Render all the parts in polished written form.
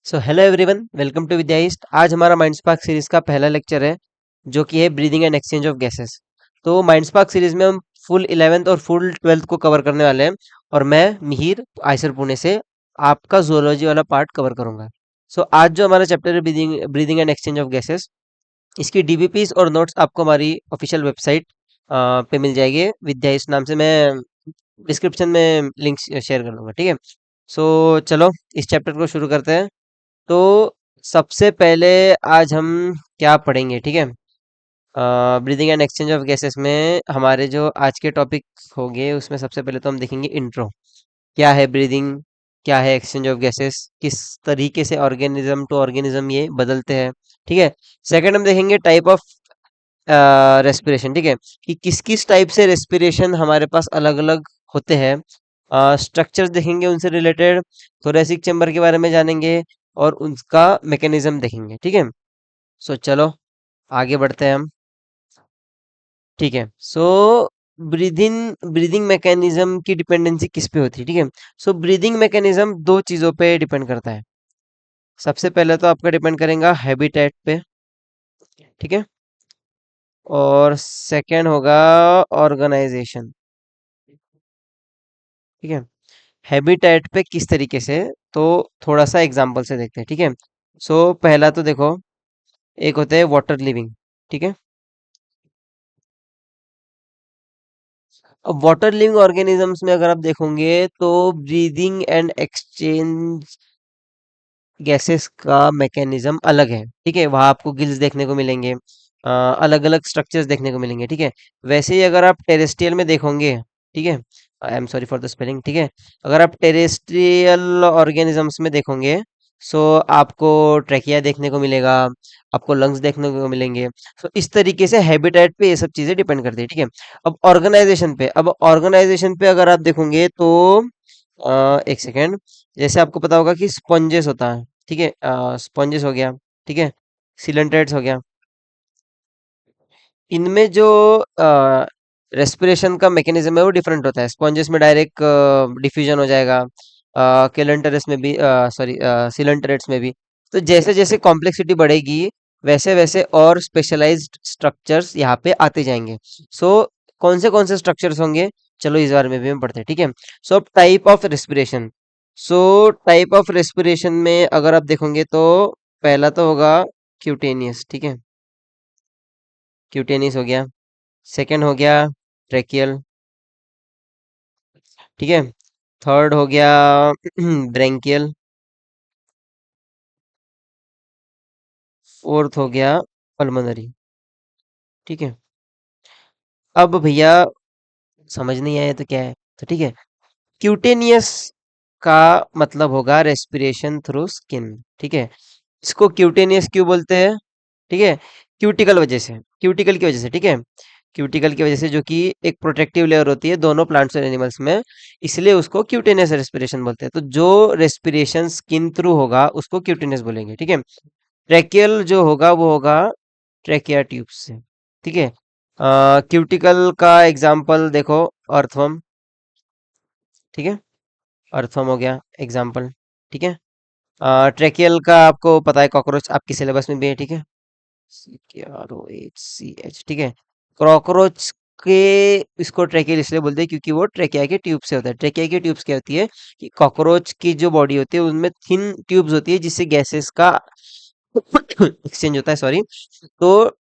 So hello everyone, welcome to Vidyaist. आज हमारा mind spark series का पहला लेक्चर है जो कि है breathing and exchange of gases. तो माइंड स्पार्क सीरीज में हम फुल 11th और फुल 12th को कवर करने वाले हैं और मैं मिहिर आइसर पुणे से आपका जोलॉजी वाला पार्ट कवर करूंगा। सो आज जो हमारा चैप्टर है breathing breathing and exchange of gases, इसकी डीबीपीस और नोट्स आपको हमारी ऑफिशियल वेबसाइट पे मिल जाएगी विद्या इस नाम से। मैं डिस्क्रिप्शन में लिंक शेयर कर दूंगा, ठीक है। सो चलो इस चैप्टर को शुरू करते हैं। तो सबसे पहले आज हम क्या पढ़ेंगे, ठीक है। Breathing and exchange of gases में हमारे जो आज के टॉपिक होंगे उसमें सबसे पहले तो हम देखेंगे इंट्रो। क्या है ब्रीदिंग, क्या है एक्सचेंज ऑफ गैसेस, किस तरीके से ऑर्गेनिज्म टू ऑर्गेनिज्म ये बदलते हैं, ठीक है। सेकंड हम देखेंगे टाइप ऑफ रेस्पिरेशन, ठीक है, कि किस किस टाइप से रेस्पिरेशन हमारे पास अलग अलग होते हैं। स्ट्रक्चर्स देखेंगे उनसे रिलेटेड, थोरेसिक चैम्बर के बारे में जानेंगे और उसका मैकेनिज्म देखेंगे, ठीक है। सो चलो आगे बढ़ते हैं हम, ठीक है। सो ब्रीदिंग ब्रीदिंग मैकेनिज्म की डिपेंडेंसी किस पे होती है, ठीक है। सो ब्रीदिंग मैकेनिज्म दो चीजों पे डिपेंड करता है। सबसे पहले तो आपका डिपेंड करेगा हैबिटेट पे, ठीक है, और सेकंड होगा ऑर्गेनाइजेशन, ठीक है। हैबिटेट पे किस तरीके से, तो थोड़ा सा एग्जांपल से देखते हैं, ठीक है। सो पहला तो देखो, एक होता है वाटर लिविंग, ठीक है। अब वाटर लिविंग ऑर्गेनिजम्स में अगर आप देखोगे तो ब्रीदिंग एंड एक्सचेंज गैसेस का मैकेनिज्म अलग है, ठीक है। वहां आपको गिल्स देखने को मिलेंगे, अलग अलग स्ट्रक्चर्स देखने को मिलेंगे, ठीक है। वैसे ही अगर आप टेरेस्ट्रियल में देखोगे, ठीक है, I am sorry for the spelling, ठीक है। अगर आप टेरेस्ट्रियल ऑर्गेनिजम्स में देखोगे, सो आपको ट्रैकिया देखने को मिलेगा, आपको लंग्स देखने को मिलेंगे। तो इस तरीके से हैबिटेट पे ये सब चीजें डिपेंड करती है, ठीक है। अब ऑर्गेनाइजेशन पे अगर आप देखोगे तो एक सेकेंड, जैसे आपको पता होगा कि स्पॉन्जेस होता है, ठीक है। स्पॉन्जेस हो गया, ठीक है, सिलेंट्रेट्स हो गया। इनमें जो रेस्पिरेशन का मैकेनिज्म है वो डिफरेंट होता है। स्पॉन्जेस में डायरेक्ट डिफ्यूजन हो जाएगा, केलेंटरस में भी, सॉरी, सिलेंटरेट्स में भी। तो जैसे जैसे कॉम्प्लेक्सिटी बढ़ेगी वैसे वैसे और स्पेशलाइज्ड स्ट्रक्चर्स यहाँ पे आते जाएंगे। सो कौन से स्ट्रक्चर्स होंगे, चलो इस बारे में भी हम पढ़ते हैं, ठीक है। सो अब type of respiration. So type of respiration में अगर आप देखोगे तो पहला तो होगा क्यूटेनियस, ठीक है, क्यूटेनियस हो गया। सेकंड हो गया ट्रेकियल, ठीक है। थर्ड हो गया ब्रेंकियल। फोर्थ हो गया पल्मोनरी, ठीक है। अब भैया समझ नहीं आया तो क्या है, तो ठीक है। क्यूटेनियस का मतलब होगा रेस्पिरेशन थ्रू स्किन, ठीक है। इसको क्यूटेनियस क्यों बोलते हैं, ठीक है, क्यूटिकल वजह से, क्यूटिकल की वजह से, ठीक है। क्यूटिकल की वजह से, जो कि एक प्रोटेक्टिव लेयर होती है दोनों प्लांट्स और एनिमल्स में, इसलिए उसको क्यूटेनियस रेस्पिरेशन बोलते हैं। तो जो रेस्पिरेशन स्किन थ्रू होगा उसको क्यूटेनियस बोलेंगे, ठीक है। ट्रेकियल जो होगा वो होगा ट्रेकिया ट्यूब से, ठीक है। क्यूटिकल का एग्जाम्पल देखो, अर्थवर्म, ठीक है, अर्थवर्म हो गया एग्जाम्पल, ठीक है। ट्रेकियल का आपको पता है, कॉकरोच आपकी सिलेबस में भी है, ठीक है, CROHCH, ठीक है। कॉकरोच के इसको ट्रेकियल इसलिए बोलते हैं क्योंकि वो ट्रेकिया के ट्यूब से होता है। ट्रेकिया की ट्यूब्स क्या होती है कि कॉकरोच की जो बॉडी होती है उनमें थिन ट्यूब्स होती है जिससे गैसेस का एक्सचेंज होता है, सॉरी। तो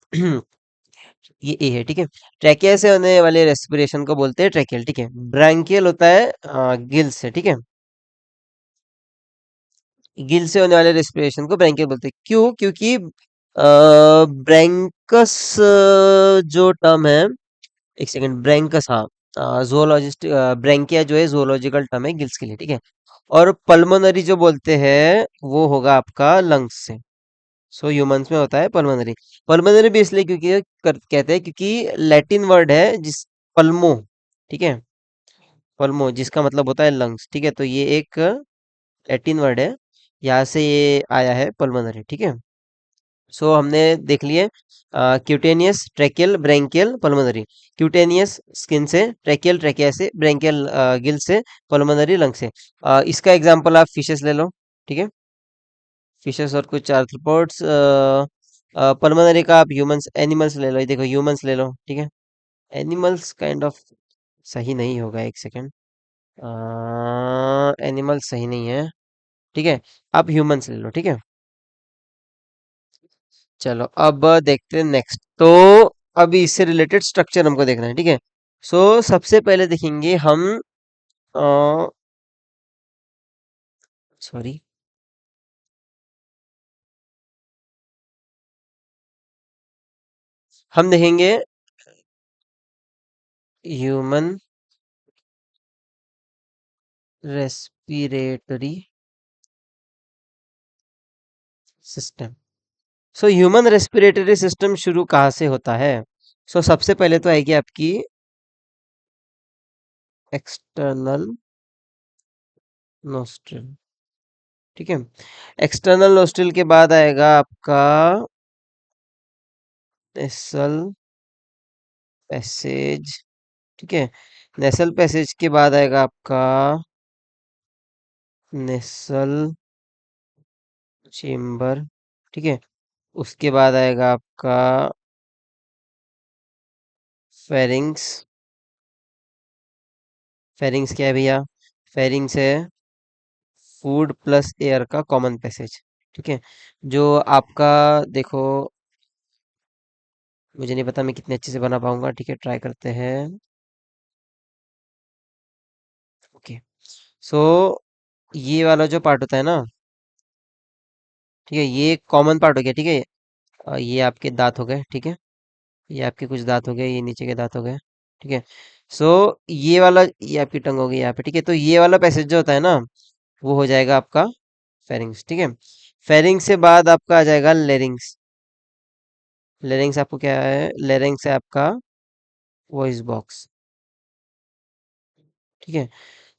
ये ए है, ठीक है। ट्रैकिया से होने वाले रेस्पिरेशन को बोलते हैं ट्रैकियल, ठीक है। ब्रांकियल होता है गिल से, ठीक है। गिल से होने वाले रेस्पिरेशन को ब्रैंकियल बोलते हैं। क्यों? क्योंकि ब्रैंकस जो टर्म है, एक सेकंड, ब्रैंकस, हाँ, जोोलॉजिस्ट, ब्रैंकिया जो है जोोलॉजिकल टर्म है गिल्स के लिए, ठीक है। और पल्मोनरी जो बोलते हैं वो होगा आपका लंग्स से। सो ह्यूमंस में होता है पल्मोनरी। पल्मोनरी भी इसलिए क्योंकि कहते हैं क्योंकि लैटिन वर्ड है जिस पल्मो, ठीक है, पल्मो जिसका मतलब होता है लंग्स, ठीक है। तो ये एक लैटिन वर्ड है, यहाँ से ये आया है पल्मोनरी, ठीक है। सो हमने देख लिए cutaneous, tracheal, branchial, pulmonary. Cutaneous skin से, ट्रेकियल ट्रेकिया से, ब्रेंकियल गिल से, पल्मोनरी लंग से। इसका एग्जांपल आप फिशेस ले लो, ठीक है। फिशेस और कुछ आर्थ्रोपोड्स। पल्मोनरी का आप ह्यूमंस एनिमल्स ले लो, ये देखो ह्यूमंस ले लो, ठीक है। एनिमल्स काइंड ऑफ सही नहीं होगा, एक सेकेंड। एनिमल्स सही नहीं है, ठीक है। आप ह्यूमंस ले लो, ठीक है। चलो अब देखते हैं नेक्स्ट। तो अभी इससे रिलेटेड स्ट्रक्चर हमको देखना है, ठीक है। सो सबसे पहले देखेंगे हम, सॉरी, हम देखेंगे human respiratory system. So human respiratory system शुरू कहाँ से होता है? सो सबसे पहले तो आएगी आपकी एक्सटर्नल नोस्ट्रिल, ठीक है। एक्सटर्नल नोस्ट्रिल के बाद आएगा आपका नेसल पैसेज, ठीक है। नेसल पैसेज के बाद आएगा आपका नेसल चेम्बर, ठीक है। उसके बाद आएगा आपका फेरिंग्स। फेरिंग्स क्या है भैया? फेरिंग्स है फूड प्लस एयर का कॉमन पैसेज, ठीक है। जो आपका, देखो, मुझे नहीं पता मैं कितने अच्छे से बना पाऊंगा, ठीक है, ट्राई करते हैं। ओके। सो ये वाला जो पार्ट होता है ना, ठीक है, ये कॉमन पार्ट हो गया, ठीक है। ये आपके दांत हो गए, ठीक है। ये आपके कुछ दांत हो गए, ये नीचे के दांत हो गए, ठीक है। सो ये वाला, ये आपकी टंग हो गई यहाँ पे, ठीक है। तो ये वाला पैसेज जो होता है ना, वो हो जाएगा आपका फेरिंग्स, ठीक है। फेरिंग्स से बाद आपका आ जाएगा लेरिंग्स। लेरिंग्स आपको क्या है? लेरिंग्स है आपका वॉइस बॉक्स, ठीक है।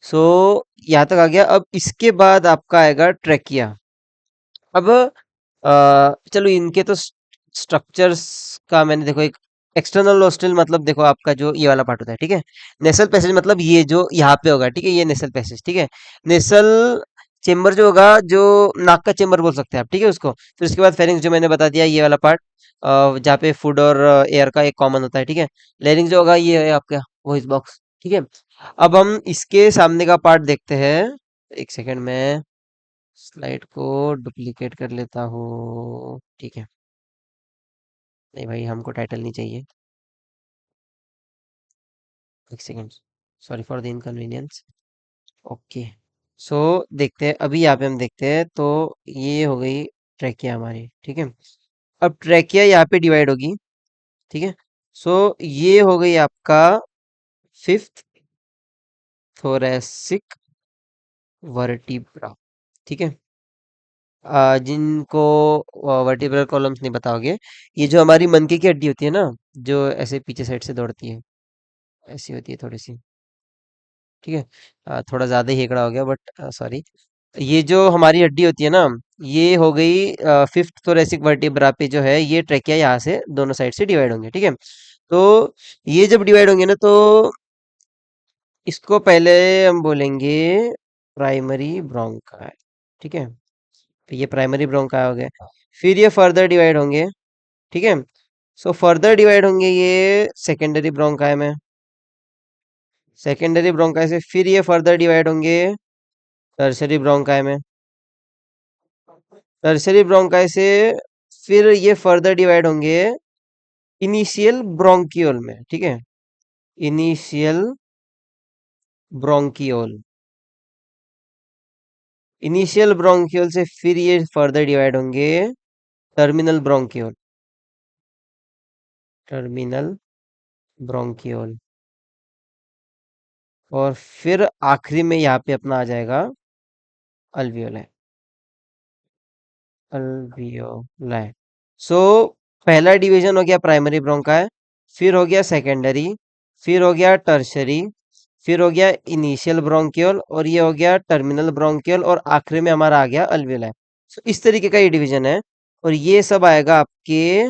सो यहाँ तक आ गया। अब इसके बाद आपका आएगा ट्रेकिया। अब चलो इनके तो स्ट्रक्चर्स का मैंने, देखो, एक एक्सटर्नल नोस्ट्रिल मतलब देखो आपका जो ये वाला पार्ट होता है, ठीक है। नेसल पैसेज मतलब ये जो यहाँ पे होगा, ठीक है, ये नेसल पैसेज, ठीक है। नेसल चेम्बर जो होगा, जो नाक का चेम्बर बोल सकते हैं आप, ठीक है, उसको। फिर उसके बाद फेरिंग्स जो मैंने बता दिया, ये वाला पार्ट जहाँ पे फूड और एयर का एक कॉमन होता है, ठीक है। लेरिंग्स जो होगा, ये है आपका वॉइस बॉक्स, ठीक है। अब हम इसके सामने का पार्ट देखते हैं। एक सेकंड में स्लाइड को डुप्लीकेट कर लेता हूँ, ठीक है। नहीं भाई, हमको टाइटल नहीं चाहिए। एक second, sorry for the inconvenience. Okay. So देखते हैं, अभी यहाँ पे हम देखते हैं। तो ये हो गई ट्रैकिया हमारी, ठीक है। अब ट्रैकिया यहाँ पे डिवाइड होगी, ठीक है। सो ये हो गई आपका फिफ्थ थोरेसिक वर्टिब्रा, ठीक है। जिनको वर्टिब्रल कॉलम्स नहीं बताओगे, ये जो हमारी मनके की हड्डी होती है ना, जो ऐसे पीछे साइड से दौड़ती है, ऐसी होती है थोड़ी सी, ठीक है। थोड़ा ज्यादा ही हेकड़ा हो गया, बट सॉरी। ये जो हमारी हड्डी होती है ना, ये हो गई फिफ्थ थोरेसिक वर्टिब्रा पे जो है, ये ट्रेकिया यहाँ से दोनों साइड से डिवाइड होंगे, ठीक है। तो ये जब डिवाइड होंगे ना, तो इसको पहले हम बोलेंगे प्राइमरी ब्रोंकाई, ठीक है। तो ये प्राइमरी ब्रोंकाई हो गए। फिर ये फर्दर डिवाइड होंगे, ठीक है। सो फर्दर डिवाइड होंगे ये सेकेंडरी ब्रोंकाई में। सेकेंडरी ब्रोंकाई से फिर ये फर्दर डिवाइड होंगे टर्शरी ब्रोंकाई में। टर्शरी ब्रोंकाई से फिर ये फर्दर डिवाइड होंगे इनिशियल ब्रोंकियोल में, ठीक है। Initial bronchiole. इनिशियल ब्रोंकियोल से फिर ये फर्दर डिवाइड होंगे टर्मिनल ब्रोंकियोल। Terminal bronchiole. और फिर आखिरी में यहाँ पे अपना आ जाएगा अल्वियोलाई। अल्वियोलाई। सो पहला डिवीजन हो गया प्राइमरी ब्रोंकाई, फिर हो गया सेकेंडरी, फिर हो गया टर्शरी, फिर हो गया इनिशियल ब्रोंकियल, और ये हो गया टर्मिनल ब्रोंकियल, और आखिरी में हमारा आ गया अल्वियोलाई। सो इस तरीके का ये डिवीजन है। और ये सब आएगा आपके,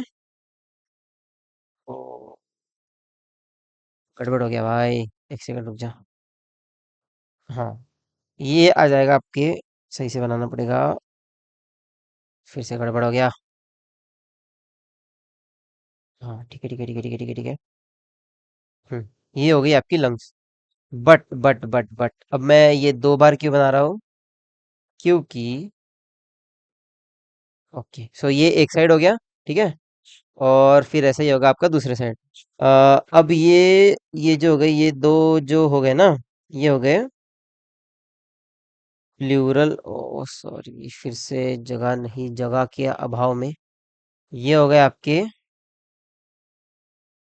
ओ, गड़बड़ हो गया भाई, एक सेकंड रुक जा। हाँ, ये आ जाएगा आपके, सही से बनाना पड़ेगा। फिर से गड़बड़ हो गया। हाँ ठीक है ठीक है ठीक है ठीक है ठीक है ठीक है। ये हो गई आपकी लंग्स। बट अब मैं ये 2 बार क्यों बना रहा हूँ? क्योंकि ओके सो ये एक साइड हो गया, ठीक है। और फिर ऐसा ही होगा आपका दूसरे साइड। अब ये जो हो गए, ये दो जो हो गए ना, ये हो गए प्लूरल। ओ सॉरी, फिर से जगह नहीं, जगह के अभाव में ये हो गए आपके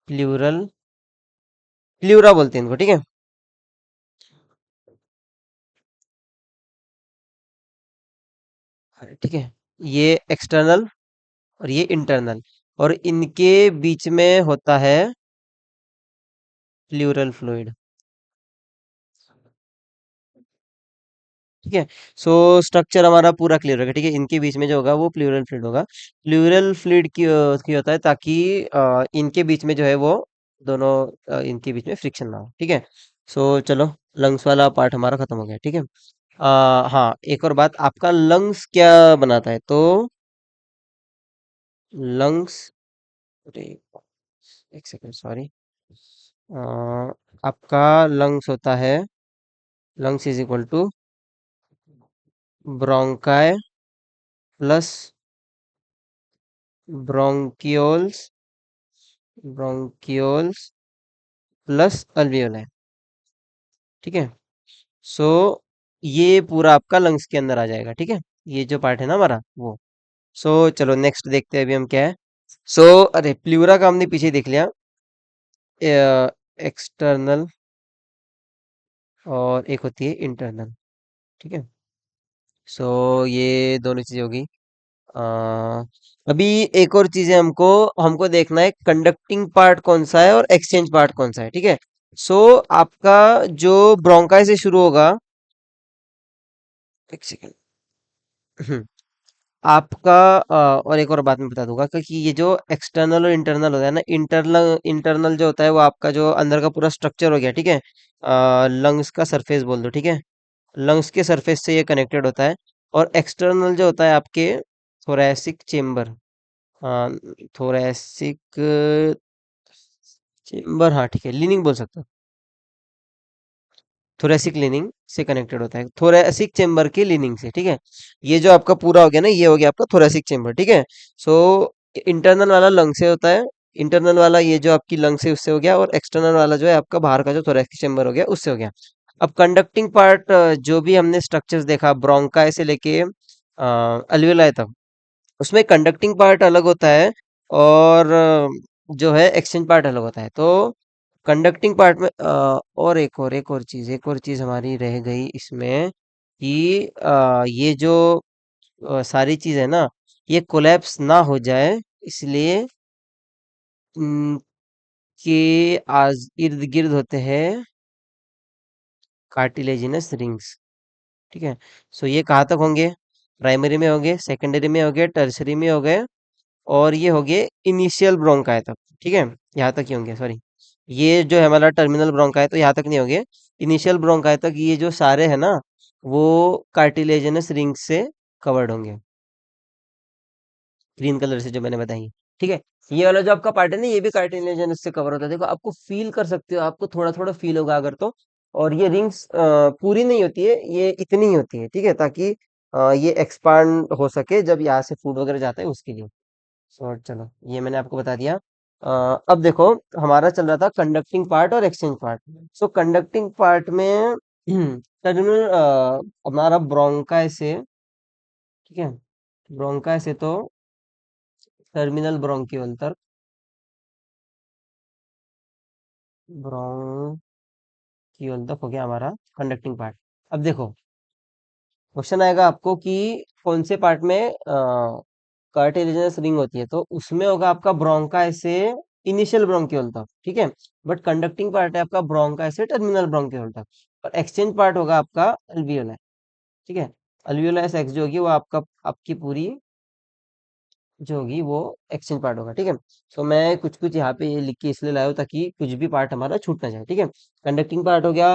प्लूरल। प्लूरा बोलते हैं इनको, ठीक है। ठीक है, ये एक्सटर्नल और ये इंटरनल, और इनके बीच में होता है प्लूरल फ्लूइड। ठीक है। सो स्ट्रक्चर हमारा पूरा क्लियर होगा, ठीक है। इनके बीच में जो होगा वो प्लूरल फ्लूइड होगा। प्लूरल फ्लूइड की होता है ताकि इनके बीच में जो है वो दोनों, इनके बीच में फ्रिक्शन ना हो, ठीक है। सो चलो, लंग्स वाला पार्ट हमारा खत्म हो गया, ठीक है। हाँ, एक और बात, आपका लंग्स क्या बनाता है? तो लंग्स, एक सेकंड सॉरी, आपका लंग्स होता है, lungs is equal to bronchi plus bronchioles, bronchioles plus alveoli, ठीक है। सो ये पूरा आपका लंग्स के अंदर आ जाएगा, ठीक है। ये जो पार्ट है ना हमारा वो। सो चलो नेक्स्ट देखते हैं अभी हम क्या है। सो अरे, प्लूरा का हमने पीछे देख लिया, एक्सटर्नल और एक होती है इंटरनल, ठीक है। सो ये दोनों चीजें होगी। अ, अभी एक और चीज है, हमको हमको देखना है कंडक्टिंग पार्ट कौन सा है और एक्सचेंज पार्ट कौन सा है, ठीक है। सो आपका जो ब्रोंकाई से शुरू होगा, एक सेकेंड। हम्म, आपका और एक और बात मैं बता दूंगा, क्योंकि ये जो एक्सटर्नल और इंटरनल होता है ना, इंटरनल इंटरनल जो होता है वो आपका जो अंदर का पूरा स्ट्रक्चर हो गया, ठीक है। लंग्स का सरफेस बोल दो, ठीक है। लंग्स के सरफेस से ये कनेक्टेड होता है। और एक्सटर्नल जो होता है आपके थोरैसिक चेम्बर, थोरैसिक चेम्बर, हाँ ठीक है, लीनिंग बोल सकते हो। थोरेसिक लीनिंग से कनेक्टेड होता है, थोरेसिक चेम्बर की लीनिंग से, ठीक है। ये जो आपका पूरा हो गया ना, ये हो गया आपका थोरेसिक चेम्बर, ठीक है। सो इंटरनल वाला लंग से होता है, इंटरनल वाला ये जो आपकी लंग से उससे हो गया, और एक्सटर्नल वाला जो है आपका बाहर का जो थोरेसिक चेम्बर हो गया उससे हो गया। अब कंडक्टिंग पार्ट, जो भी हमने स्ट्रक्चर्स देखा ब्रोंकाई से लेके अल्वियोलाई तक, उसमें कंडक्टिंग पार्ट अलग होता है, और जो है एक्सचेंज पार्ट अलग होता है। तो कंडक्टिंग पार्ट में और एक और चीज हमारी रह गई इसमें, कि ये जो सारी चीज है ना, ये कोलैप्स ना हो जाए, इसलिए के आज इर्द गिर्द होते हैं कार्टिलेजिनस रिंग्स, ठीक है। सो ये कहाँ तक होंगे? प्राइमरी में होंगे, सेकेंडरी में होंगे, टर्सरी में हो गए, और ये हो गए इनिशियल ब्रोंकाई तक, ठीक है। यहाँ तक ही होंगे, सॉरी। ये जो है हमारा टर्मिनल ब्रोंकाई, तो यहाँ तक नहीं होंगे। इनिशियल ब्रोंकाई तक ये जो सारे है ना, वो कार्टिलेजिनस रिंग से कवर्ड होंगे, ग्रीन कलर से जो मैंने बताई, ठीक है। ये वाला जो आपका पार्ट है ना, ये भी कार्टिलेजिनस से कवर होता है। देखो, आपको फील कर सकते हो, आपको थोड़ा थोड़ा फील होगा अगर तो। और ये रिंग्स पूरी नहीं होती है, ये इतनी ही होती है, ठीक है, ताकि ये एक्सपांड हो सके जब यहाँ से फूड वगैरह जाता है उसके लिए। सो चलो, ये मैंने आपको बता दिया। अब देखो, हमारा चल रहा था कंडक्टिंग पार्ट और एक्सचेंज पार्ट। सो कंडक्टिंग पार्ट में टर्मिनल, हमारा ब्रोंकाई से, ठीक है, ब्रोंकाई से तो टर्मिनल ब्रोंक्यूल तक, ब्रोंक्यूल तक हो गया हमारा कंडक्टिंग पार्ट। अब देखो, क्वेश्चन आएगा आपको कि कौन से पार्ट में कार्टिलेजिनस रिंग होती है, तो उसमें होगा आपका ब्रोंकाई से इनिशियल ब्रोंक्यूल तक, ठीक है। बट कंडक्टिंग पार्ट है आपका ब्रोंकाई से टर्मिनल ब्रोंक्यूल तक। और एक्सचेंज पार्ट होगा आपका अल्वियोलाई, ठीक है। अल्वियोलाई एक्स जो होगी वो आपका, आपकी पूरी जो होगी वो एक्सचेंज पार्ट होगा, ठीक है। तो मैं कुछ कुछ यहाँ पे ये लिख के इसलिए लाया हूँ ताकि कुछ भी पार्ट हमारा छूट ना जाए, ठीक है। कंडक्टिंग पार्ट हो गया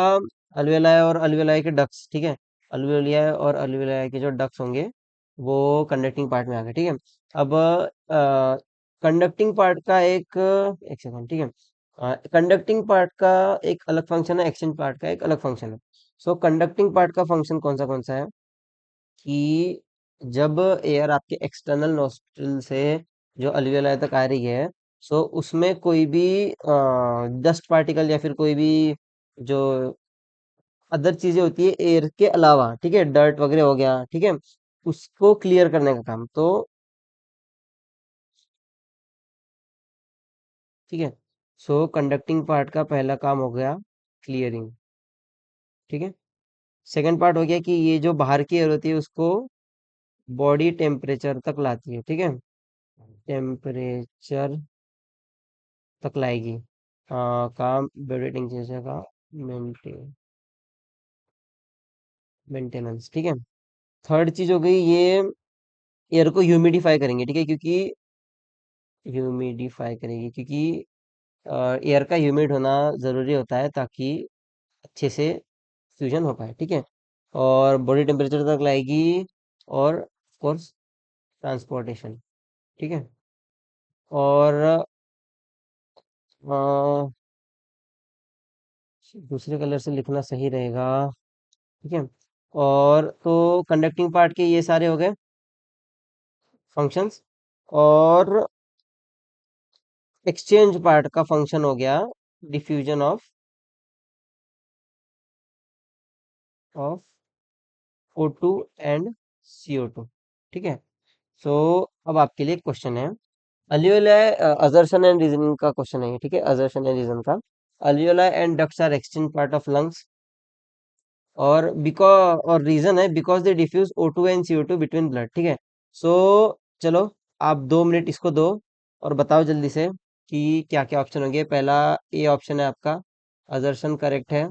अल्वियोलाई और अल्वियोलाई के डक्ट्स, ठीक है। अल्वियोलाई और अल्वियोलाई के जो डक्ट्स होंगे वो कंडक्टिंग पार्ट में आ गया, ठीक है। अब कंडक्टिंग पार्ट का एक सेकंड, ठीक है। कंडक्टिंग पार्ट का एक अलग फंक्शन है, एक्सचेंज पार्ट का एक अलग फंक्शन है। सो कंडक्टिंग पार्ट का फंक्शन कौन सा है कि जब एयर आपके एक्सटर्नल नोस्ट्रिल से जो अल्वियोलाई तक आ रही है, सो उसमें कोई भी डस्ट पार्टिकल या फिर कोई भी जो अदर चीजें होती है एयर के अलावा, ठीक है, डर्ट वगैरह हो गया, ठीक है, उसको क्लियर करने का काम। तो ठीक है, सो कंडक्टिंग पार्ट का पहला काम हो गया क्लियरिंग, ठीक है। सेकंड पार्ट हो गया कि ये जो बाहर की एयर होती है उसको बॉडी टेम्परेचर तक लाती है, ठीक है, टेम्परेचर तक लाएगी। काम बॉडी टेम्परेचर का मेंटेन मेंटेनेंस, ठीक है। थर्ड चीज हो गई ये एयर को ह्यूमिडिफाई करेंगे, ठीक है, क्योंकि ह्यूमिडिफाई करेंगे क्योंकि एयर का ह्यूमिड होना ज़रूरी होता है ताकि अच्छे से फ्यूजन हो पाए, ठीक है। और बॉडी टेम्परेचर तक लाएगी, और ऑफ कोर्स ट्रांसपोर्टेशन, ठीक है। और अ, दूसरे कलर से लिखना सही रहेगा, ठीक है। और तो कंडक्टिंग पार्ट के ये सारे हो गए फंक्शंस। और एक्सचेंज पार्ट का फंक्शन हो गया diffusion of O2 and CO2, ठीक है। सो अब आपके लिए क्वेश्चन है, अल्वियोलाई अजर्शन एंड रीजनिंग का क्वेश्चन है ये, ठीक है, अजर्शन एंड रीजन का। Alveoli and ducts are exchange part of lungs, और रीजन है because they diffuse O2 and CO2 between blood, ठीक है। सो चलो, आप 2 मिनट इसको दो और बताओ जल्दी से कि क्या क्या ऑप्शन होंगे। पहला ए ऑप्शन है आपका, अजर्शन करेक्ट है,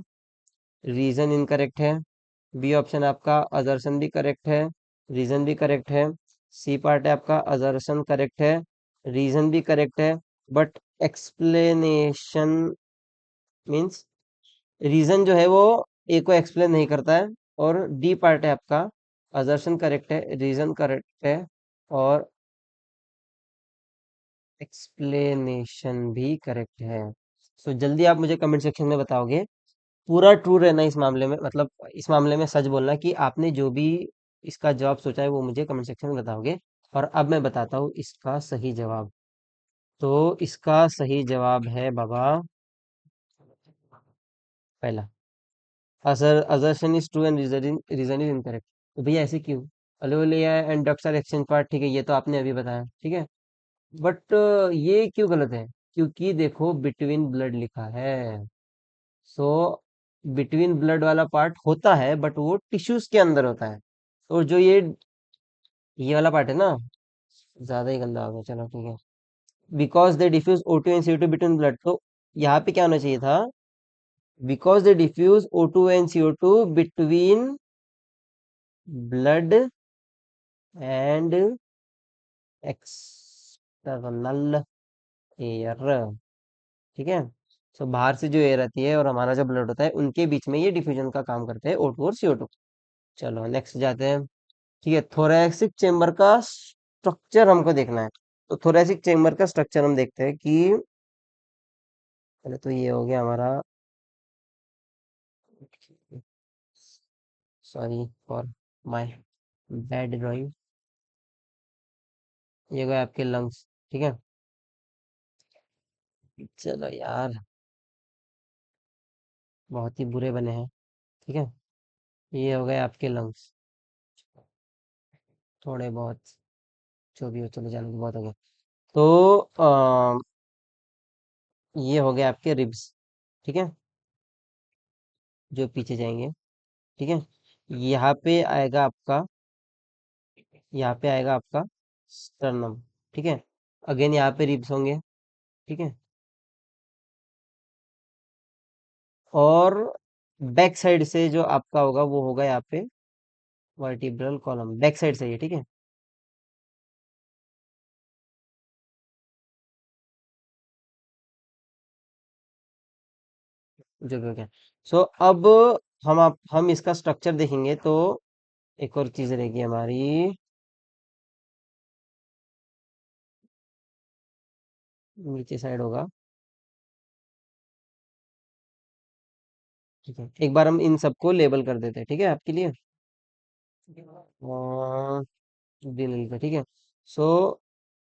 रीजन इनकरेक्ट है। बी ऑप्शन है आपका, अजर्शन भी करेक्ट है, रीजन भी करेक्ट है। सी पार्ट है आपका, अजर्शन करेक्ट है, रीजन भी करेक्ट है, बट एक्सप्लेनेशन मीन्स रीजन जो है वो ए को एक्सप्लेन नहीं करता है। और डी पार्ट है आपका, अजर्शन करेक्ट है, रीजन करेक्ट है, और एक्सप्लेनेशन भी करेक्ट है। सो जल्दी आप मुझे कमेंट सेक्शन में बताओगे, पूरा ट्रू रहना इस मामले में, मतलब इस मामले में सच बोलना कि आपने जो भी इसका जवाब सोचा है वो मुझे कमेंट सेक्शन में बताओगे। और अब मैं बताता हूँ इसका सही जवाब। तो इसका सही जवाब है बाबा, पहला, assertion is true and reason is incorrect। तो भैया ऐसे क्यों? Alveoli and ducts are exchange part, ठीक है, ये तो आपने अभी बताया, ठीक है। बट ये क्यों गलत है? क्योंकि देखो बिटवीन ब्लड लिखा है। सो बिटवीन ब्लड वाला पार्ट होता है बट वो टिश्यूज के अंदर होता है। और जो ये वाला पार्ट है ना, ज्यादा ही गंदा हो गया, चलो ठीक है। Because they diffuse O2 and CO2 between blood, तो यहाँ पे क्या होना चाहिए था, because they diffuse O2 and CO2 between blood and external air, ठीक है। सो बाहर से जो एयर आती है और हमारा जो ब्लड होता है उनके बीच में ये डिफ्यूजन का काम करते हैं O2 और CO2। चलो नेक्स्ट जाते हैं, ठीक है। थोरैसिक चेम्बर का स्ट्रक्चर हमको देखना है। तो थोरैसिक चेम्बर का स्ट्रक्चर हम देखते हैं कि पहले तो ये हो गया हमारा, sorry for my bad drawing, ये गए आपके लंग्स, ठीक है। चलो यार, बहुत ही बुरे बने हैं, ठीक है। ये हो गए आपके लंग्स, थोड़े बहुत, जो भी हो, चलो जाने को बहुत हो गया। तो ये हो गए आपके रिब्स, ठीक है, जो पीछे जाएंगे, ठीक है। यहाँ पे आएगा आपका, यहाँ पे आएगा आपका स्टर्नम, ठीक है। अगेन यहाँ पे रिब्स होंगे, ठीक है। और बैक साइड से जो आपका होगा वो होगा यहाँ पे वर्टिब्रल कॉलम, बैक साइड से ये, ठीक है, जो भी हो गया। सो अब हम इसका स्ट्रक्चर देखेंगे तो एक और चीज रहेगी हमारी, नीचे साइड होगा। ठीक है, एक बार हम इन सबको लेबल कर देते हैं, ठीक है आपके लिए। ग्रीन का, ठीक है। सो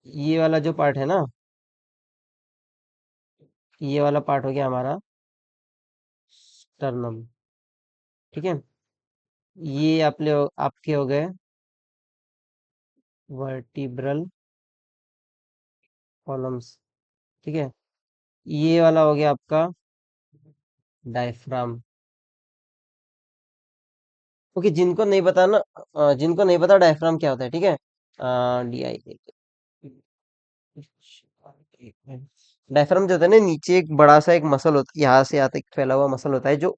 ये वाला जो पार्ट है ना, ये वाला पार्ट हो गया हमारा स्टर्नम। ठीक है, ये आपके हो गए वर्टिब्रल कॉलम्स। ठीक है, ये वाला हो गया आपका डायफ्राम। ओके, जिनको नहीं पता ना, जिनको नहीं पता डायफ्राम क्या होता है, ठीक है। डी आई, डायफ्राम जो होता है ना, नीचे एक बड़ा सा एक मसल होता है, यहाँ से यहाँ तक फैला हुआ मसल होता है, जो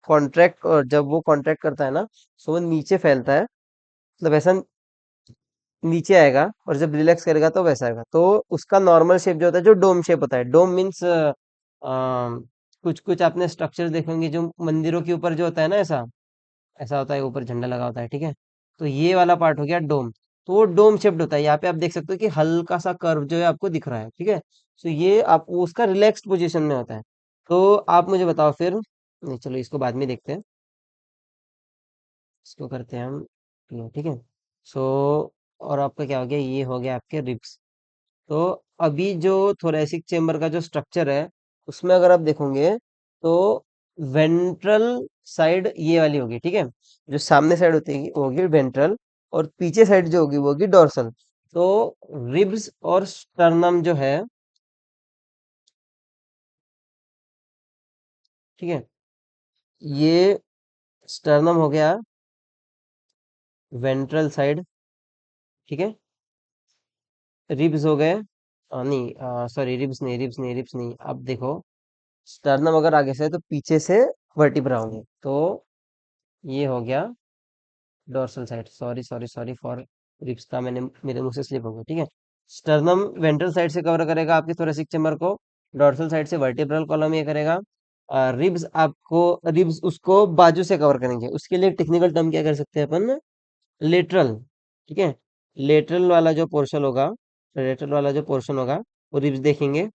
कॉन्ट्रैक्ट, और जब वो कॉन्ट्रैक्ट करता है ना, तो वो नीचे फैलता है, मतलब ऐसा नीचे आएगा, और जब रिलैक्स करेगा तो वैसा आएगा। तो उसका नॉर्मल शेप जो होता है, जो डोम शेप होता है, डोम मीन्स कुछ कुछ आपने स्ट्रक्चर देखेंगे जो मंदिरों के ऊपर जो होता है ना, ऐसा ऐसा होता है, ऊपर झंडा लगा होता है, ठीक है। तो ये वाला पार्ट हो गया डोम। तो वो डोम शेप्ड होता है, यहाँ पे आप देख सकते हो कि हल्का सा कर्व जो है आपको दिख रहा है, ठीक है। तो ये आप उसका रिलैक्स्ड पोजीशन में होता है। तो आप मुझे बताओ फिर, नहीं चलो इसको बाद में देखते हैं, इसको करते हैं हम clear, ठीक है। सो और आपका क्या हो गया, ये हो गया आपके रिब्स। तो अभी जो थोरेसिक चेम्बर का जो स्ट्रक्चर है, उसमें अगर आप देखोगे तो वेंट्रल साइड ये वाली होगी, ठीक है। जो सामने साइड होती है वो होगी वेंट्रल, और पीछे साइड जो होगी वो होगी डोर्सल। तो रिब्स और स्टर्नम जो है, ठीक है, ये स्टर्नम हो गया वेंट्रल साइड, ठीक है। रिब्स हो गए, नहीं सॉरी, रिब्स नहीं, अब देखो, स्टर्नम अगर आगे से है तो पीछे से वर्टिब्रा होंगे, तो ये हो गया dorsal side. Sorry sorry sorry for ribs का, मैंने मेरे मुंह से स्लिप हो गया, ठीक है। स्टर्नम वेंट्रल साइड से कवर करेगा आपके थोरेसिक चेम्बर को, डोर्सल साइड से वर्टिब्रल कॉलम ये करेगा। रिब्स आपको, रिब्स उसको बाजू से कवर करेंगे, उसके लिए टेक्निकल टर्म क्या कर सकते हैं अपन, लेटरल, ठीक है। लेटरल वाला जो पोर्शन होगा वो रिब्स देखेंगे,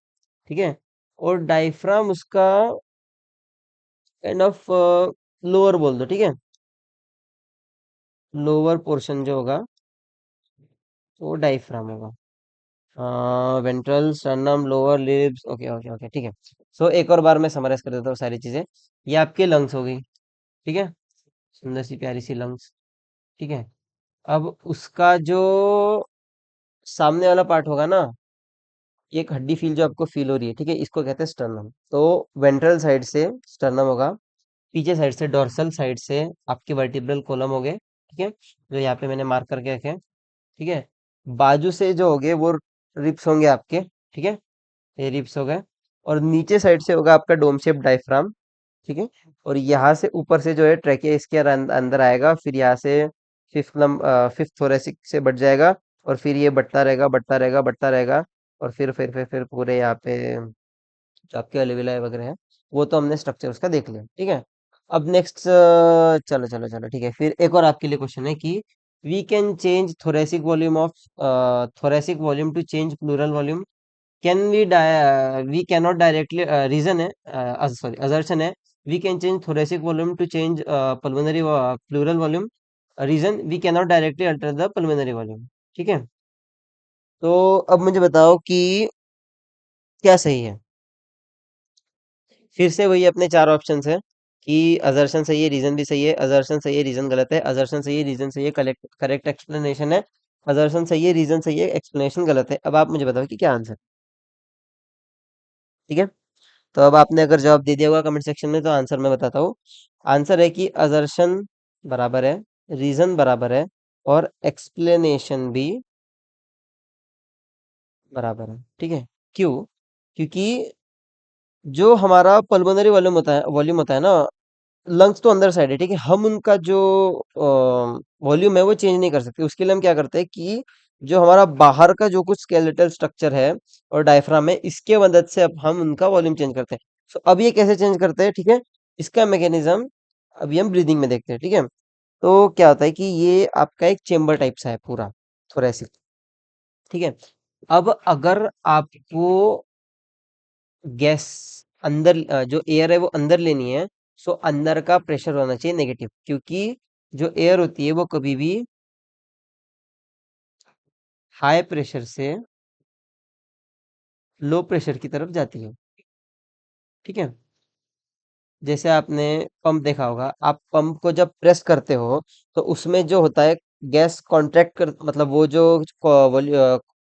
ठीक है। और डायफ्राम उसका काइंड ऑफ लोअर बोल दो, ठीक है। लोअर पोर्शन जो होगा वो डायफ्राम होगा। Ventral, sternum, lower libs, okay okay okay, ठीक है। सो एक और बार मैं समराइज कर देता हूँ सारी चीजें। ये आपके लंग्स हो गई, ठीक है, सुंदर सी प्यारी सी लंग्स, ठीक है। अब उसका जो सामने वाला पार्ट होगा ना, एक हड्डी फील जो आपको फील हो रही है, ठीक है, इसको कहते हैं स्टर्नम। तो वेंट्रल साइड से स्टर्नम होगा, पीछे साइड से डोर्सल साइड से आपके वर्टिब्रल कॉलम हो गए, ठीक है, जो यहाँ पे मैंने मार्क करके रखे हैं, ठीक है। बाजू से जो होंगे वो रिप्स होंगे आपके, ठीक है, ये रिप्स हो गए। और नीचे साइड से होगा आपका डोम शेप डायफ्राम, ठीक है। और यहाँ से ऊपर से जो है ट्रैकिया इसके अंदर आएगा, फिर यहाँ से फिफ्थ थोरेसिक से बढ़ जाएगा, और फिर ये बढ़ता रहेगा बढ़ता रहेगा बढ़ता रहेगा, और फिर पूरे यहाँ पे जो आपके अलविलाई वगैरह है, वो तो हमने स्ट्रक्चर उसका देख लिया, ठीक है। अब नेक्स्ट, चलो चलो चलो, ठीक है, फिर एक और आपके लिए क्वेश्चन है कि we can change thoracic volume of, thoracic volume to change pleural volume. Can we cannot directly, reason है, सॉरी असर्शन है, we can change thoracic volume to change pulmonary pleural volume. Reason, we cannot directly alter the pulmonary volume, ठीक है। तो अब मुझे बताओ कि क्या सही है। फिर से वही अपने चार ऑप्शंस है कि असर्शन सही है, रीजन भी सही है, असर्शन सही है, रीजन गलत है, असर्शन सही है, रीजन सही है, करेक्ट करेक्ट एक्सप्लेनेशन है, असर्शन सही है, रीजन सही है, एक्सप्लेनेशन गलत है। अब आप मुझे बताओ कि क्या आंसर, ठीक है। तो अब आपने अगर जवाब दे दिया होगा कमेंट सेक्शन में, तो आंसर मैं बताता हूँ। आंसर है कि असर्शन बराबर है, रीजन बराबर है, और एक्सप्लेनेशन भी बराबर है, ठीक है। क्यों? क्योंकि जो हमारा पल्मोनरी वॉल्यूम होता है ना, लंग्स तो अंदर साइड है, ठीक है, हम उनका जो वॉल्यूम है वो चेंज नहीं कर सकते। उसके लिए हम क्या करते हैं कि जो हमारा बाहर का जो कुछ स्केलेटल स्ट्रक्चर है और डायफ्राम है, इसके मदद से अब हम उनका वॉल्यूम चेंज करते हैं। सो अब ये कैसे चेंज करते हैं, ठीक है, इसका मैकेनिज्म अभी हम ब्रीदिंग में देखते हैं, ठीक है। तो क्या होता है कि ये आपका एक चेम्बर टाइप सा है पूरा, थोरेसिक, ठीक है। अब अगर आपको गैस अंदर जो एयर है वो अंदर लेनी है। सो अंदर का प्रेशर होना चाहिए नेगेटिव, क्योंकि जो एयर होती है वो कभी भी हाई प्रेशर से लो प्रेशर की तरफ जाती है। ठीक है। जैसे आपने पंप देखा होगा, आप पंप को जब प्रेस करते हो तो उसमें जो होता है गैस कॉन्ट्रैक्ट कर, मतलब वो जो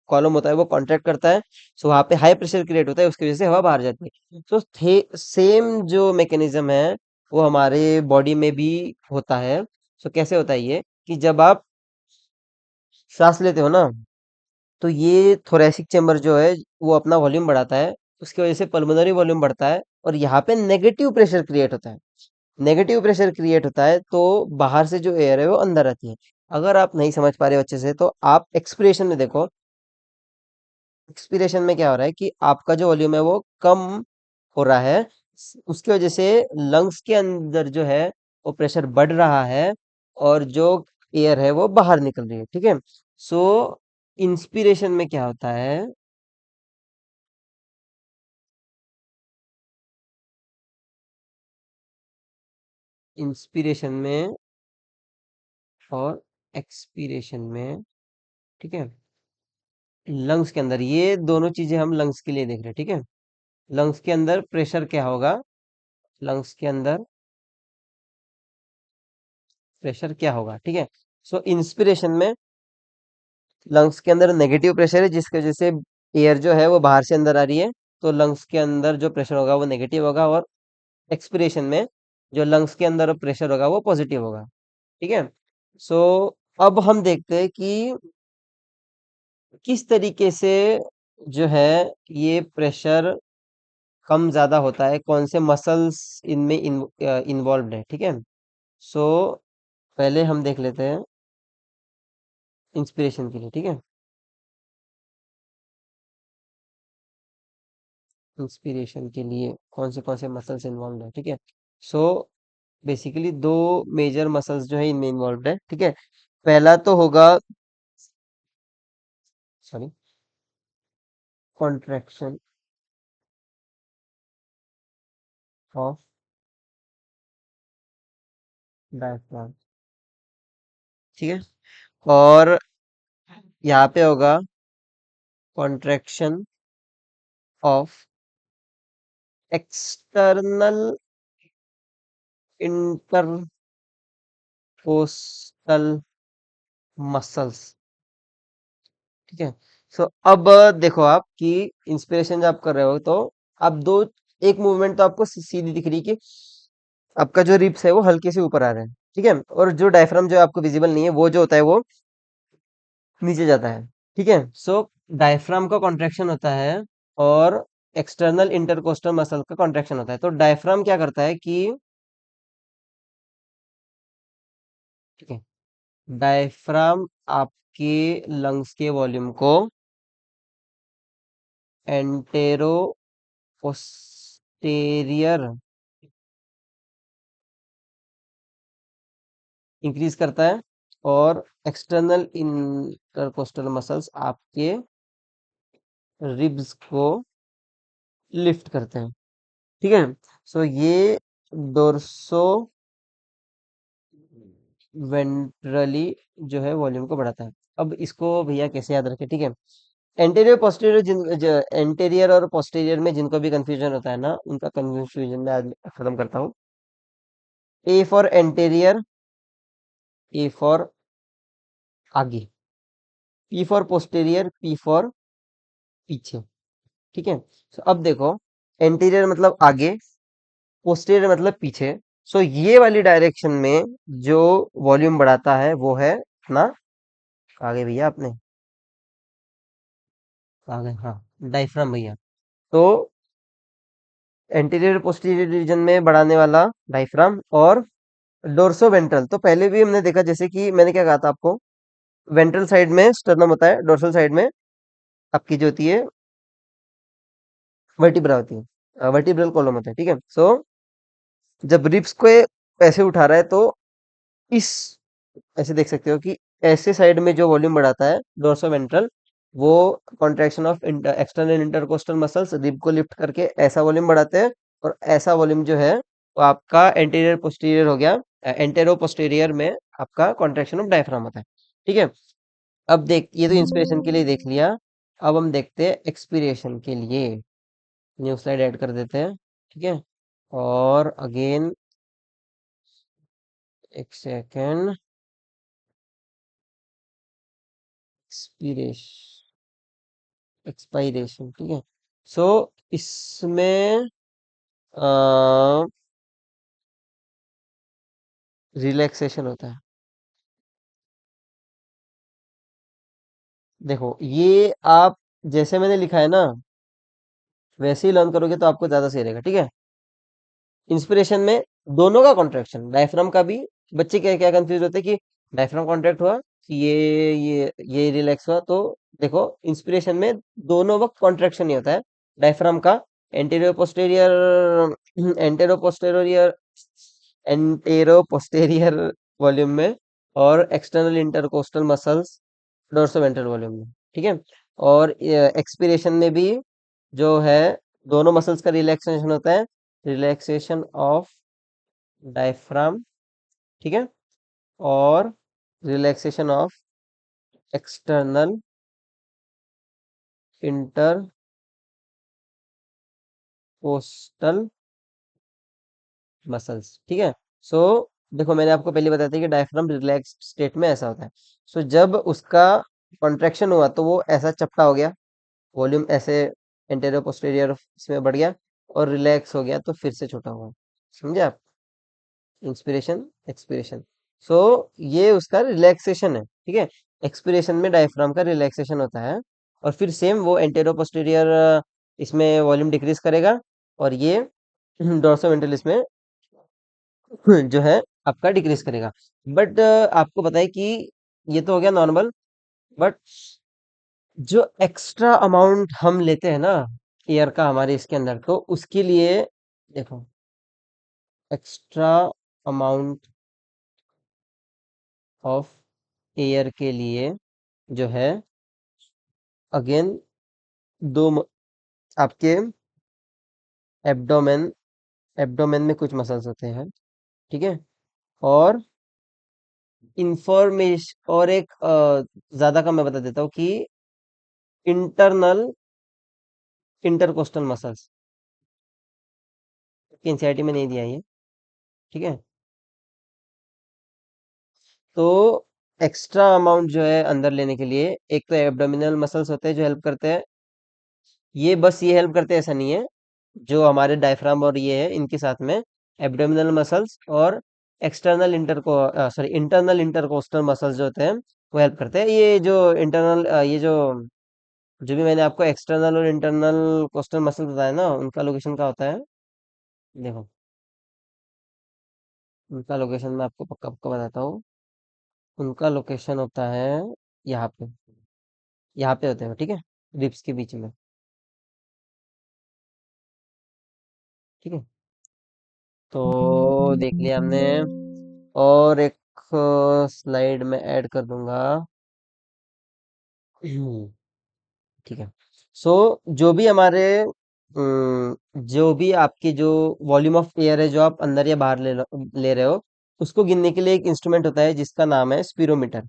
कॉलम होता है वो कॉन्ट्रैक्ट करता है। सो वहां पे हाई प्रेशर क्रिएट होता है, उसकी वजह से हवा बाहर जाती है। तो सेम जो मैकेनिज्म है वो हमारे बॉडी में भी होता है। सो कैसे होता है ये, कि जब आप सांस लेते हो ना, तो ये थोरैसिक चेम्बर जो है वो अपना वॉल्यूम बढ़ाता है, उसकी वजह से पल्मोनरी वॉल्यूम बढ़ता है और यहाँ पे नेगेटिव प्रेशर क्रिएट होता है। नेगेटिव प्रेशर क्रिएट होता है तो बाहर से जो एयर है वो अंदर आती है। अगर आप नहीं समझ पा रहे हो अच्छे से तो आप एक्सपिरेशन में देखो। एक्सपिरेशन में क्या हो रहा है कि आपका जो वॉल्यूम है वो कम हो रहा है, उसकी वजह से लंग्स के अंदर जो है वो प्रेशर बढ़ रहा है और जो एयर है वो बाहर निकल रही है। ठीक है। सो इंस्पिरेशन में क्या होता है, इंस्पिरेशन में और एक्सपीरेशन में, ठीक है, लंग्स के अंदर ये दोनों चीजें हम लंग्स के लिए देख रहे हैं। ठीक है। लंग्स के अंदर प्रेशर क्या होगा, लंग्स के अंदर प्रेशर क्या होगा। ठीक है। सो इंस्पिरेशन में लंग्स के अंदर नेगेटिव प्रेशर है, जिसकी वजह से एयर जो है वो बाहर से अंदर आ रही है, तो लंग्स के अंदर जो प्रेशर होगा वो नेगेटिव होगा। और एक्सपिरेशन में जो लंग्स के अंदर प्रेशर होगा वो पॉजिटिव होगा। ठीक है। सो अब हम देखते हैं कि किस तरीके से जो है ये प्रेशर कम ज्यादा होता है, कौन से मसल्स इनमें इन्वॉल्व है। ठीक है। सो पहले हम देख लेते हैं इंस्पिरेशन के लिए। ठीक है। इंस्पिरेशन के लिए कौन से मसल्स इन्वॉल्व है। ठीक है। सो बेसिकली दो मेजर मसल्स जो है इनमें इन्वॉल्व है। ठीक है। पहला तो होगा, सॉरी, कॉन्ट्रैक्शन ऑफ डायफ्राम। ठीक है। और यहाँ पे होगा contraction of external intercostal muscles. ठीक है। सो अब देखो आप कि इंस्पिरेशन जब आप कर रहे हो तो आप दो, एक मूवमेंट तो आपको सीधी दिख रही है कि आपका जो रिब्स है वो हल्के से ऊपर आ रहे हैं। ठीक है। और जो डायफ्राम जो आपको विजिबल नहीं है वो जो होता है वो नीचे जाता है। ठीक है। सो डायफ्राम का कॉन्ट्रैक्शन होता है और एक्सटर्नल इंटरकोस्टल मसल का कॉन्ट्रैक्शन होता है। तो डायफ्राम क्या करता है कि, ठीक है, डायफ्राम आपके लंग्स के वॉल्यूम को एंटेरो पोस्टेरियर इंक्रीज करता है और एक्सटर्नल इंटरकोस्टल मसल्स आपके रिब्स को लिफ्ट करते हैं। ठीक है। सो ये डोर्सो वेंट्रली जो है वॉल्यूम को बढ़ाता है। अब इसको भैया कैसे याद रखें। ठीक है। एंटेरियर पोस्टीरियर, एंटेरियर और पोस्टीरियर में जिनको भी कंफ्यूजन होता है ना, उनका कंफ्यूजन मैं आज खत्म करता हूँ। A for anterior, A for आगे, P for posterior, P for पीछे। ठीक है। तो अब देखो, एंटीरियर मतलब आगे, पोस्टीरियर मतलब पीछे। सो ये वाली डायरेक्शन में जो वॉल्यूम बढ़ाता है वो है अपना, आगे भैया आपने, आगे, हाँ, डायफ्राम भैया। तो एंटीरियर पोस्टीरियर रीजन में बढ़ाने वाला डायफ्राम। और डोर्सो वेंट्रल तो पहले भी हमने देखा, जैसे कि मैंने क्या कहा था आपको, वेंट्रल साइड में स्टर्नम होता है, डोर्सल साइड में आपकी जो होती है वर्टिब्रा होती है, वर्टिब्रल कॉलम होता है। ठीक है। सो जब रिब्स को ऐसे उठा रहा है तो इस, ऐसे देख सकते हो कि ऐसे साइड में जो वॉल्यूम बढ़ाता है डोर्सो वेंट्रल, वो contraction of external intercostal muscles rib को लिफ्ट करके ऐसा वॉल्यूम बढ़ाते हैं, और ऐसा वॉल्यूम जो है वो आपका एंटीरियर पोस्टीरियर हो गया। एंटेरो पोस्टीरियर में आपका कॉन्ट्रैक्शन ऑफ डायफ्राम होता है। ठीक है। अब देख, ये तो इंस्पिरेशन के लिए देख लिया। अब हम देखते हैं एक्सपीरेशन के लिए। न्यू स्लाइड ऐड कर देते हैं। ठीक है। और अगेन एक सेकेंड। Expiration, expiration. ठीक है। सो इसमें रिलैक्सेशन होता है। देखो, ये आप जैसे मैंने लिखा है ना, वैसे ही लर्न करोगे तो आपको ज्यादा सही रहेगा। ठीक है। इंस्पिरेशन में दोनों का कॉन्ट्रैक्शन, डायफ्राम का भी। बच्चे क्या क्या कंफ्यूज होते हैं कि डायफ्राम कॉन्ट्रैक्ट हुआ, ये रिलैक्स हुआ। तो देखो, इंस्पिरेशन में दोनों वक्त कॉन्ट्रैक्शन ही होता है। डायफ्राम का anteroposterior, anteroposterior, anteroposterior volume में, और external intercostal muscles dorsoventral volume में। ठीक है। और एक्सपीरेशन में भी जो है, दोनों मसल्स का रिलैक्सेशन होता है। Relaxation of diaphragm. ठीक है। और relaxation of external intercostal muscles. ठीक है। सो देखो, मैंने आपको पहले बताया था कि डायफ्राम रिलैक्स स्टेट में ऐसा होता है। सो जब उसका कॉन्ट्रैक्शन हुआ तो वो ऐसा चपटा हो गया, वॉल्यूम ऐसे एंटेरियर पोस्टीरियर इसमें बढ़ गया, और रिलैक्स हो गया तो फिर से छोटा हुआ। समझे आप? Inspiration, expiration. सो ये उसका रिलैक्सेशन है। ठीक है। एक्सपिरेशन में डायफ्राम का रिलैक्सेशन होता है, और फिर सेम वो एंटेरो पोस्टीरियर इसमें वॉल्यूम डिक्रीज करेगा, और ये डोर्सोवेंट्रल इसमें जो है आपका डिक्रीज करेगा। बट आपको पता है कि ये तो हो गया नॉर्मल, बट जो एक्स्ट्रा अमाउंट हम लेते हैं ना एयर का हमारे इसके अंदर, तो उसके लिए देखो, एक्स्ट्रा अमाउंट ऑफ एयर के लिए जो है, अगेन दो आपके एब्डोमेन, एब्डोमेन में कुछ मसल्स होते हैं। ठीक है। और इंफॉर्मेशन, और एक ज्यादा का मैं बता देता हूँ कि इंटरनल इंटरकोस्टल मसल्स, एनसीईआरटी में नहीं दिया ये। ठीक है। तो एक्स्ट्रा अमाउंट जो है अंदर लेने के लिए, एक तो एब्डोमिनल मसल्स होते हैं जो हेल्प करते हैं। ये बस ये हेल्प करते हैं ऐसा नहीं है, जो हमारे डायफ्राम और ये है इनके साथ में एब्डोमिनल मसल्स और एक्सटर्नल इंटरको सॉरी इंटरनल इंटरकोस्टल मसल्स जो होते हैं वो हेल्प करते हैं। ये जो इंटरनल ये जो भी मैंने आपको एक्सटर्नल और इंटरनल कोस्टल मसल बताया ना, उनका लोकेशन का होता है। देखो, उनका लोकेशन मैं आपको पक्का पक्का बताता हूँ। उनका लोकेशन होता है यहाँ पे, यहाँ पे होते हैं। ठीक है। रिब्स के बीच में। ठीक है। तो देख लिया हमने। और एक स्लाइड में ऐड कर दूंगा। ठीक है। सो जो भी हमारे जो भी आपकी जो वॉल्यूम ऑफ एयर है जो आप अंदर या बाहर ले रहे हो, उसको गिनने के लिए एक इंस्ट्रूमेंट होता है जिसका नाम है स्पिरोमीटर।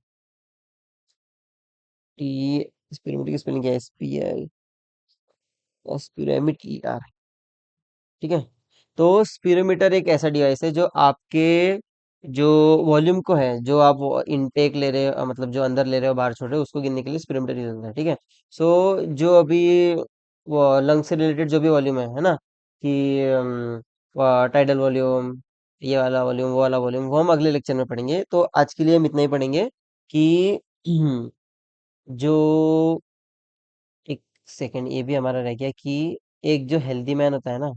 टी स्पिरोमीटर की स्पेलिंग क्या है? SPL, spirometer. ठीक है। तो स्पिरोमीटर एक ऐसा डिवाइस है जो आपके जो वॉल्यूम को है, जो आप इनटेक ले रहे हो, मतलब जो अंदर ले रहे हो बाहर छोड़ रहे हो, उसको गिनने के लिए स्पिरोमीटर यूज होता है। ठीक है। सो जो अभी वो लंग से रिलेटेड जो भी वॉल्यूम है ना, कि टाइडल वॉल्यूम, ये वाला वॉल्यूम, वो वाला वॉल्यूम, वो हम अगले लेक्चर में पढ़ेंगे। तो आज के लिए हम इतना ही पढ़ेंगे कि जो एक सेकंड, ये भी हमारा रह गया कि एक जो हेल्दी मैन होता है ना,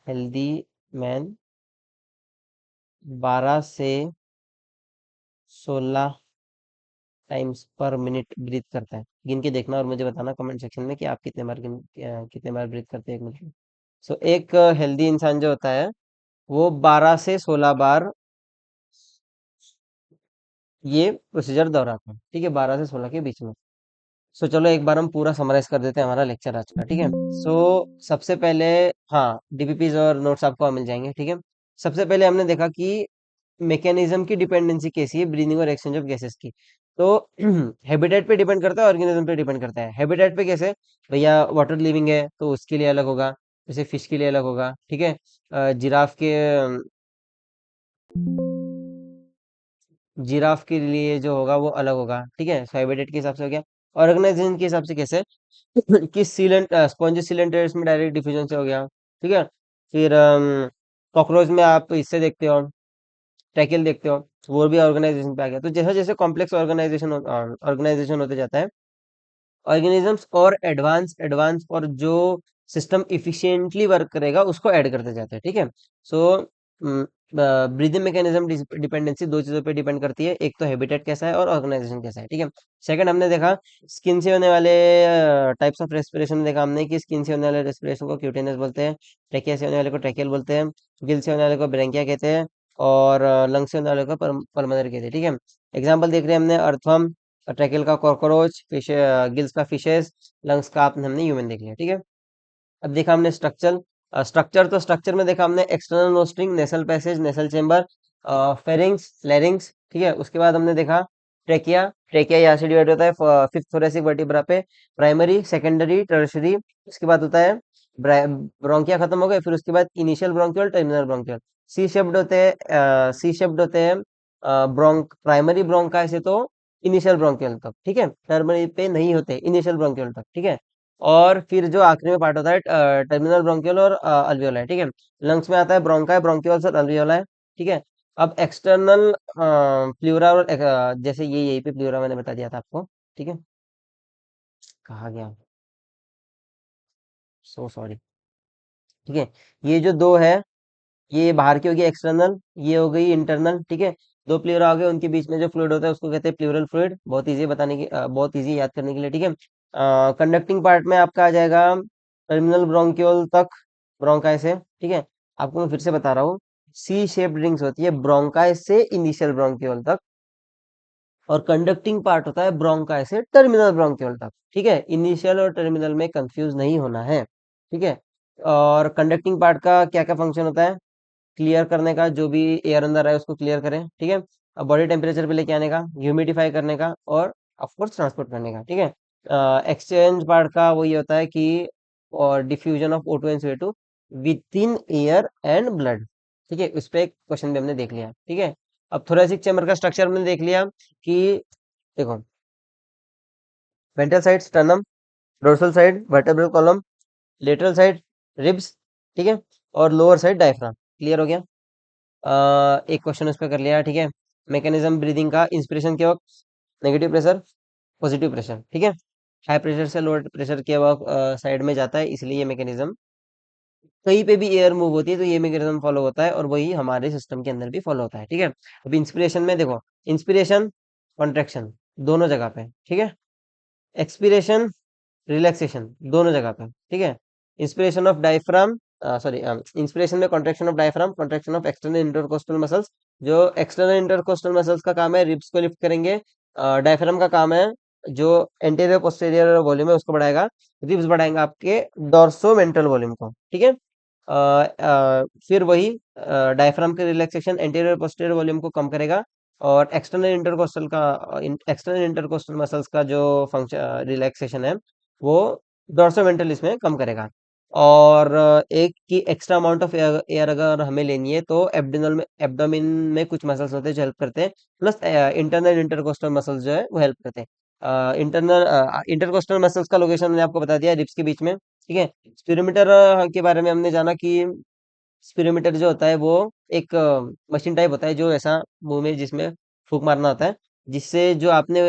हेल्दी मैन 12 से 16 टाइम्स पर मिनट ब्रीथ करता है। गिन के देखना और मुझे बताना कमेंट सेक्शन में कि आप कितने बार ब्रीथ करते हैं 1 मिनट में। सो एक हेल्दी इंसान जो होता है वो 12 से 16 बार ये प्रोसीजर दोहराता है। ठीक है। 12 से 16 के बीच में। सो चलो एक बार हम पूरा समराइज कर देते हैं हमारा लेक्चर आज का, ठीक है। सो सबसे पहले, हाँ, डीपीपीज और नोट्स आपको मिल जाएंगे, ठीक है। सबसे पहले हमने देखा कि मैकेनिज्म की डिपेंडेंसी कैसी है ब्रीदिंग और एक्सचेंज ऑफ गैसेस की। तो हैबिटेट पे डिपेंड करता है, ऑर्गेनिज्म पे डिपेंड करता है। हैबिटेट पे कैसे, भैया वाटर लिविंग है तो उसके लिए अलग होगा, जैसे फिश के लिए अलग होगा, ठीक है। जिराफ के जिराफ के लिए जो होगा वो अलग होगा, ठीक है। सो हैबिटेट के हिसाब से हो गया। ऑर्गेनाइजेशन के हिसाब से कैसे कि सीलेंट स्पॉन्जी सिलेंडर्स में डायरेक्ट डिफ्यूजन से हो गया, ठीक है। फिर कॉकरोच में आप इससे देखते हो, टैकल देखते हो, वो भी ऑर्गेनाइजेशन पे आ गया। तो जैसे जैसे कॉम्प्लेक्स ऑर्गेनाइजेशन होते जाता है, ऑर्गेनिजम्स और एडवांस एडवांस और जो सिस्टम इफिशिएंटली वर्क करेगा उसको ऐड करते जाते हैं, ठीक है। सो ब्रीदिंग मैकेनिज्म डिपेंडेंसी दो चीजों पे डिपेंड करती है, एक तो हैबिटेट कैसा है और ऑर्गेनाइजेशन कैसा है, ठीक है। सेकंड हमने देखा स्किन से होने वाले टाइप्स ऑफ रेस्पिरेशन, देखा हमने कि स्किन से होने वाले रेस्पिरेशन को क्यूटेनियस बोलते हैं, ट्रेकिया से होने वाले को ट्रेकियल बोलते हैं, गिल से होने वाले को ब्रेंकिया कहते हैं, और लंग से होने वाले को पल्मोनरी कहते हैं, ठीक है। एग्जाम्पल देख रहे हैं हमने अर्थवर्म, ट्रैकेल का कॉकरोच, फिश, गिल्स का फिशेस, लंग्स का आपने हमने ह्यूमन देख लिया, ठीक है। अब देखा हमने स्ट्रक्चर, स्ट्रक्चर तो स्ट्रक्चर में देखा हमने एक्सटर्नल नोस्ट्रिंग, नेसल पैसेज, नेसल चेंबर, फेरिंग्स, लैरिंग्स, ठीक है। उसके बाद हमने देखा ट्रेकिया, ट्रेकिया यहाँ से डिवाइड होता है फिफ्थ थोरेसिक वर्टिब्रा पे, प्राइमरी, सेकेंडरी, टर्शरी। उसके बाद होता है ब्रोंकिया खत्म हो गए, फिर उसके बाद initial bronchiole, terminal bronchiole. C shaped होते हैं प्राइमरी ब्रोंकाई से तो इनिशियल ब्रोंक्यूल तक, ठीक है। टर्मिनल पे नहीं होते, इनिशियल ब्रोंक्यूल तक, ठीक है। और फिर जो आखिरी में पार्ट होता है टर्मिनल ब्रोंक्यूल और अल्वियोलाई, ठीक है। लंग्स में आता है ब्रोंकाई, ब्रोंक्यूल्स और अल्वियोलाई, ठीक है। अब एक्सटर्नल प्लूरा और जैसे ये यही पे प्लूरा मैंने बता दिया था आपको, ठीक है। कहा गया, सो सॉरी, ठीक है। ये जो दो है, ये बाहर की होगी एक्सटर्नल, ये हो गई इंटरनल, ठीक है। दो प्लूरा हो गए, उनके बीच में जो फ्लूइड होता है उसको कहते हैं प्लूरल फ्लूइड। बहुत इजी बताने की, बहुत इजी याद करने के लिए, ठीक है। कंडक्टिंग पार्ट में आपका आ जाएगा टर्मिनल ब्रोंक्यूल तक, ब्रोंकाई से, ठीक है। आपको मैं फिर से बता रहा हूँ, सी शेप्ड रिंग्स होती है ब्रोंकाई से इनिशियल ब्रोंक्यूल तक, और कंडक्टिंग पार्ट होता है ब्रोंकाई से टर्मिनल ब्रोंक्यूल तक, ठीक है। इनिशियल और टर्मिनल में कंफ्यूज नहीं होना है, ठीक है। और कंडक्टिंग पार्ट का क्या क्या फंक्शन होता है, क्लियर करने का, जो भी एयर अंदर है उसको क्लियर करें, ठीक है। बॉडी टेम्परेचर पे लेके आने का, ह्यूमिडिफाई करने का, और ऑफकोर्स ट्रांसपोर्ट करने का, ठीक है। एक्सचेंज पार्ट का वो ये होता है कि और diffusion of O2 and CO2 with in air and blood, ठीक है। उस पर एक क्वेश्चन भी हमने देख लिया, ठीक है। अब थोरेसिक चैम्बर का स्ट्रक्चर हमने देख लिया कि देखो, ventral side sternum, dorsal side vertebral column, lateral side ribs, ठीक है, और लोअर साइड डायफ्राम। क्लियर हो गया। एक क्वेश्चन उस पर कर लिया, ठीक है। मैकेनिज्म ब्रीदिंग का, इंस्पिरेशन के वक्त नेगेटिव प्रेशर, पॉजिटिव प्रेशर, ठीक है। हाई प्रेशर से लोअर प्रेशर के वक्त साइड में जाता है, इसलिए ये मैकेनिज्म, कहीं पे भी एयर मूव होती है तो ये मैकेनिज्म फॉलो होता है, और वही हमारे सिस्टम के अंदर भी फॉलो होता है, ठीक है। अब इंस्पिरेशन में देखो, इंस्पिरेशन कॉन्ट्रेक्शन दोनों जगह पे, ठीक है। एक्सपिरेशन रिलैक्सेशन दोनों जगह पे, ठीक है। Inspiration of diaphragm, sorry, inspiration में contraction of diaphragm, contraction of external intercostal muscles. जो एक्सटर्नल इंटरकोस्टल मसल्स का काम है रिब्स को लिफ्ट करेंगे, डायफ्राम का काम है जो एंटीरियर पोस्टीरियर वॉल्यूम है उसको बढ़ाएगा, रिब्स बढ़ाएंगे आपके डोर्सो वेंट्रल वॉल्यूम को, ठीक है। फिर वही डायफ्राम के रिलैक्सेशन एंटीरियर पोस्टीरियर वॉल्यूम को कम करेगा, और एक्सटर्नल इंटरकोस्टल मसल्स का जो फंक्शन रिलैक्सेशन है वो डोर्सोवेंट्रल इसमें कम करेगा। और एक की एक्स्ट्रा अमाउंट ऑफ एयर अगर हमें लेनी है तो एब्डोमिनल में, एब्डोमिन में कुछ मसल्स होते हैं जो हेल्प करते हैं, प्लस इंटरनल इंटरकोस्टल मसल्स जो है वो हेल्प करते हैं। इंटरनल इंटरकोस्टल मसल्स का लोकेशन मैंने आपको बता दिया, रिब्स के बीच में, ठीक है। स्पिरोमीटर के बारे में हमने जाना कि स्पिरोमीटर जो होता है वो एक मशीन टाइप होता है जो ऐसा मुंह में जिसमें फूंक मारना होता है, जिससे जो आपने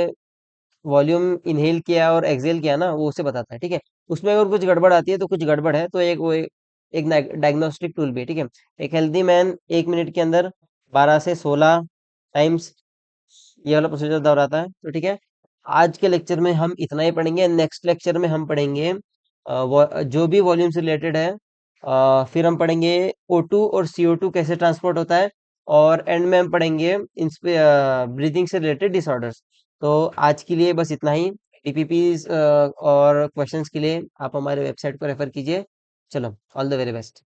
वॉल्यूम इनहेल किया और एक्सहेल किया ना वो उसे बताता है, ठीक है। उसमें अगर कुछ गड़बड़ आती है तो कुछ गड़बड़ है तो एक डायग्नोस्टिक टूल भी है, ठीक है। एक हेल्दी मैन 1 मिनट के अंदर 12 से 16 टाइम्स ये वाला प्रोसीजर दोहराता है, तो ठीक है। आज के लेक्चर में हम इतना ही पढ़ेंगे, नेक्स्ट लेक्चर में हम पढ़ेंगे जो भी वॉल्यूम से रिलेटेड है, फिर हम पढ़ेंगे O2 और CO2 कैसे ट्रांसपोर्ट होता है, और एंड में हम पढ़ेंगे ब्रीदिंग से रिलेटेड डिसऑर्डर्स। तो आज के लिए बस इतना ही। टीपीपीज और क्वेश्चंस के लिए आप हमारे वेबसाइट को रेफर कीजिए। चलो, ऑल द वेरी बेस्ट।